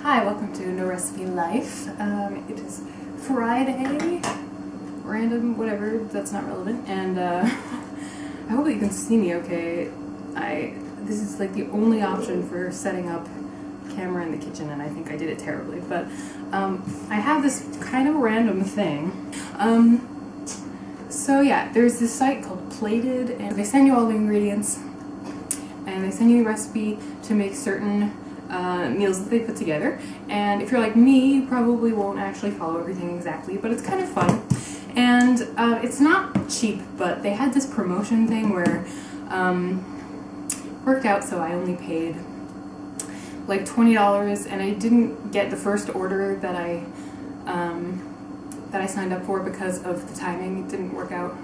Hi, welcome to No Recipe Life. It is Friday, random, whatever, that's not relevant, and I hope that you can see me okay. This is like the only option for setting up camera in the kitchen, and I think I did it terribly, but I have this kind of random thing. So yeah, there's this site called Plated, and they send you all the ingredients, and they send you the recipe to make certain meals that they put together. And if you're like me, you probably won't actually follow everything exactly, but it's kind of fun. And it's not cheap, but they had this promotion thing where worked out, so I only paid like $20, and I didn't get the first order that I signed up for because of the timing. It didn't work out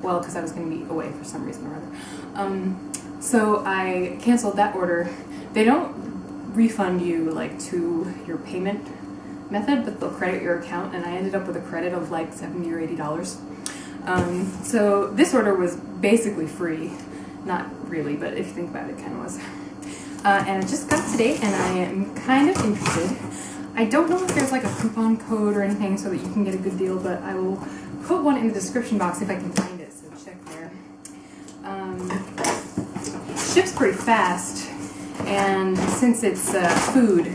well because I was going to be away for some reason or other. So I canceled that order. They don't refund you like to your payment method, but they'll credit your account, and I ended up with a credit of like $70 or $80. So this order was basically free. Not really, but if you think about it, it kind of was. And I just got it today, and I am kind of interested. I don't know if there's like a coupon code or anything so that you can get a good deal, but I will put one in the description box if I can find it, so check there. Ships pretty fast, and since it's food,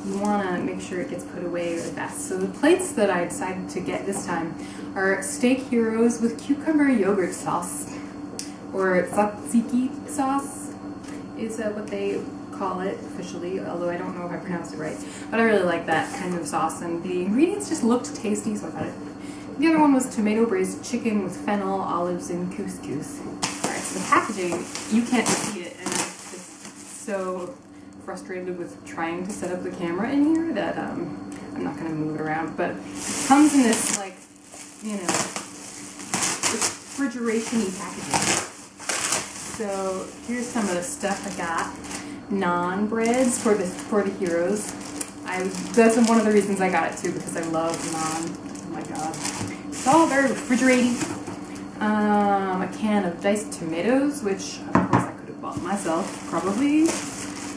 you want to make sure it gets put away really fast. So the plates that I decided to get this time are steak gyros with cucumber yogurt sauce, or tzatziki sauce is what they call it officially, although I don't know if I pronounced it right. But I really like that kind of sauce, and the ingredients just looked tasty, so I got it. The other one was tomato braised chicken with fennel, olives, and couscous. Alright, so the packaging, you can't see it, and I'm just so frustrated with trying to set up the camera in here that I'm not going to move it around. But it comes in this, like, you know, refrigeration-y packaging. So here's some of the stuff I got. Naan breads for the heroes. That's one of the reasons I got it too, because I love naan. Oh my god. It's all very refrigerating. A can of diced tomatoes, which of course I could have bought myself, probably,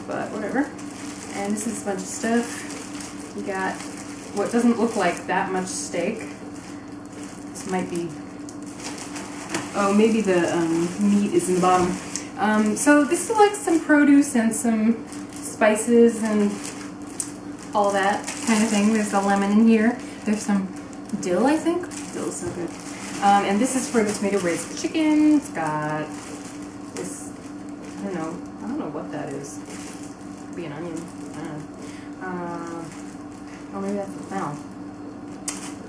but whatever. And this is a bunch of stuff. We got what doesn't look like that much steak. This might be, oh, maybe the meat is in the bottom. So this is like some produce and some spices and all that kind of thing. There's a lemon in here. There's some dill, I think. Dill is so good. And this is for the tomato braised chicken. It's got this, I don't know what that is. Could be an onion. I don't know. Oh, maybe that's, no.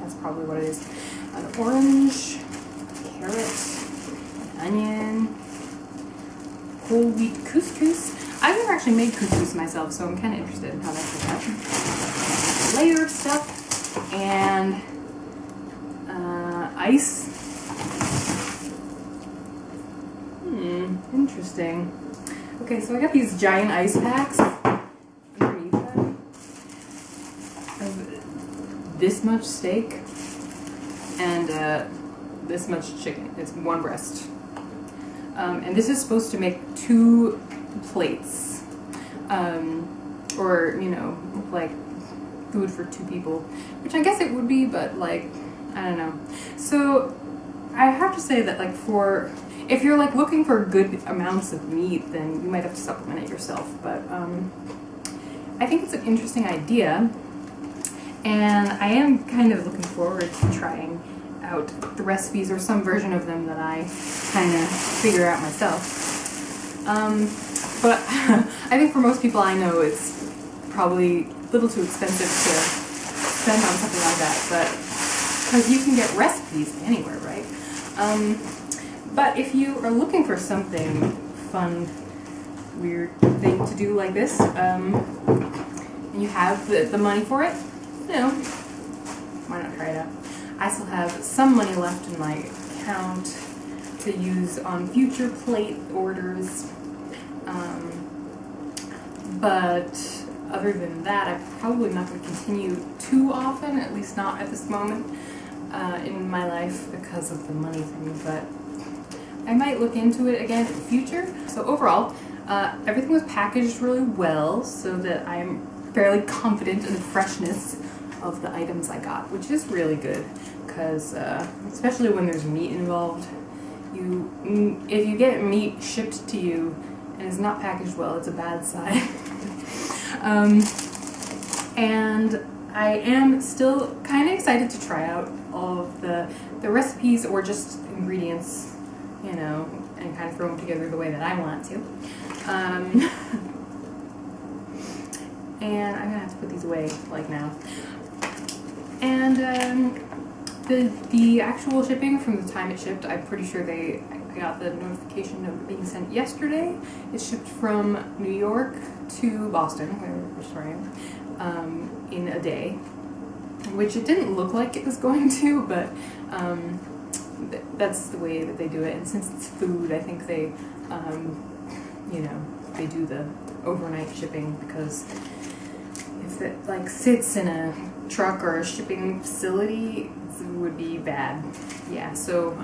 That's probably what it is. An orange, carrot, an onion, whole wheat couscous. I've never actually made couscous myself, so I'm kind of interested in how that turns out. Layer of stuff, and ice. Interesting. Okay, so I got these giant ice packs underneath them of this much steak and this much chicken. It's one breast. And this is supposed to make 2 plates, or, you know, like food for 2 people, which I guess it would be, but like, I don't know. So I have to say that, like, if you're like looking for good amounts of meat, then you might have to supplement it yourself, but I think it's an interesting idea, and I am kind of looking forward to trying out the recipes or some version of them that I kind of figure out myself. But I think for most people I know it's probably a little too expensive to spend on something like that, but because you can get recipes anywhere, right? But if you are looking for something fun, weird thing to do like this, and you have the money for it, you know, why not try it out? I still have some money left in my account to use on future plate orders. But other than that, I'm probably not going to continue too often, at least not at this moment in my life because of the money thing, but I might look into it again in the future. So overall, everything was packaged really well so that I'm fairly confident in the freshness of the items I got, which is really good because especially when there's meat involved, if you get meat shipped to you and it's not packaged well, it's a bad sign. And I am still kind of excited to try out all of the recipes or just ingredients, you know, and kind of throw them together the way that I want to. And I'm gonna have to put these away like now. And the actual shipping from the time it shipped, I'm pretty sure I got the notification of it being sent yesterday. It shipped from New York to Boston, where I am, in a day, which it didn't look like it was going to, but that's the way that they do it. And since it's food, I think they, you know, they do the overnight shipping, because if it like sits in a truck or a shipping facility, it would be bad. Yeah, so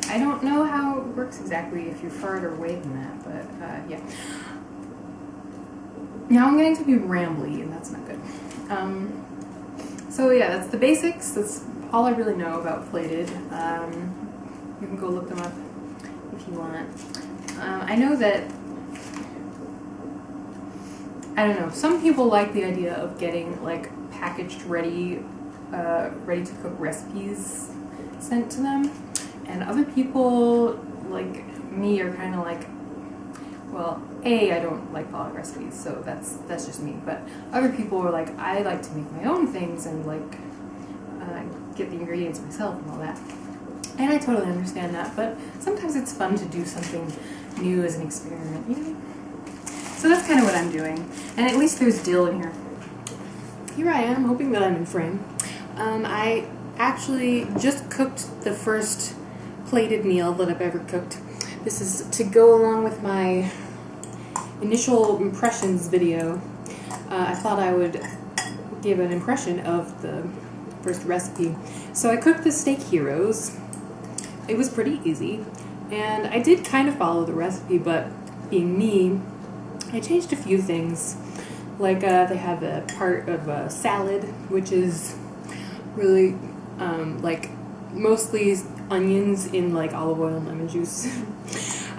I don't know how it works exactly if you're farther away than that, but yeah. Now I'm getting to be rambly, and that's not good. So yeah, that's the basics. That's all I really know about plated. You can go look them up if you want. I know that, I don't know, some people like the idea of getting like packaged ready to cook recipes sent to them, and other people like me are kind of like, well, I don't like following recipes, so that's just me, but other people are like, I like to make my own things and like get the ingredients myself and all that. And I totally understand that, but sometimes it's fun to do something new as an experiment, you know? So that's kind of what I'm doing. And at least there's dill in here. Here I am, hoping that I'm in frame. I actually just cooked the first plated meal that I've ever cooked. This is to go along with my initial impressions video. I thought I would give an impression of the first recipe. So I cooked the steak heroes. It was pretty easy, and I did kind of follow the recipe, but being me, I changed a few things. Like they have a part of a salad, which is really like mostly onions in like olive oil and lemon juice.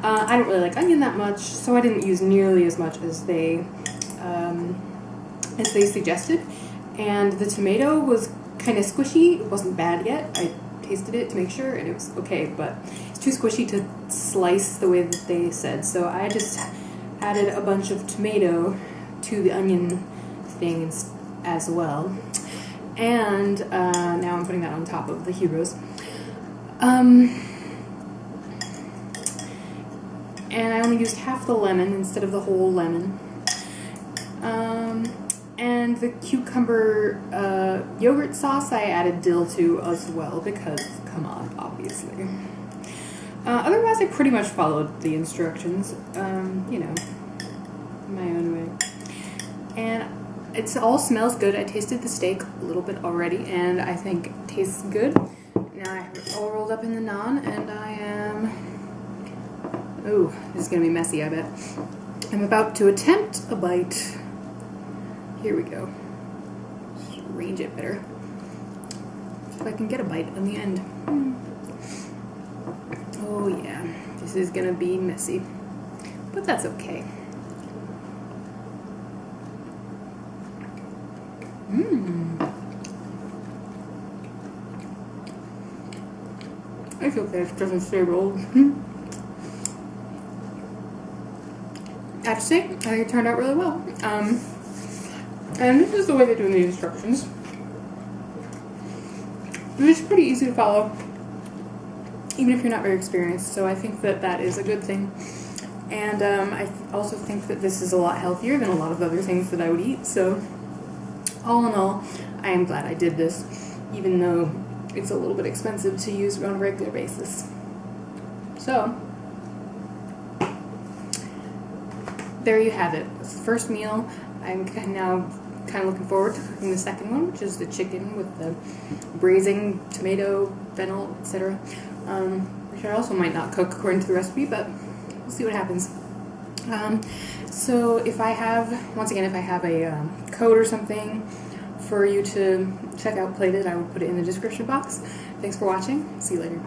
I don't really like onion that much, so I didn't use nearly as much as they suggested. And the tomato was kind of squishy. It wasn't bad yet. I tasted it to make sure, and it was okay, but it's too squishy to slice the way that they said. So I just added a bunch of tomato to the onion thing as well. And now I'm putting that on top of the heroes. And I only used half the lemon instead of the whole lemon. And the cucumber yogurt sauce I added dill to as well, because, come on, obviously. Otherwise, I pretty much followed the instructions, you know, my own way. And it all smells good. I tasted the steak a little bit already, and I think it tastes good. Now I have it all rolled up in the naan, and I am... Ooh, this is going to be messy, I bet. I'm about to attempt a bite. Here we go. Just arrange it better, so I can get a bite on the end. Oh yeah, this is going to be messy, but that's okay. I feel like it doesn't stay rolled. I have to say, I think it turned out really well. And this is the way they do in the instructions. It's pretty easy to follow, even if you're not very experienced, so I think that that is a good thing. And I also think that this is a lot healthier than a lot of other things that I would eat, so all in all, I am glad I did this, even though it's a little bit expensive to use on a regular basis. So, there you have it. It's the first meal. I'm now kind of looking forward to cooking the second one, which is the chicken with the braising tomato, fennel, etc. Which I also might not cook according to the recipe, but we'll see what happens. So if I have, once again, if I have a code or something for you to check out Plated, I will put it in the description box. Thanks for watching. See you later.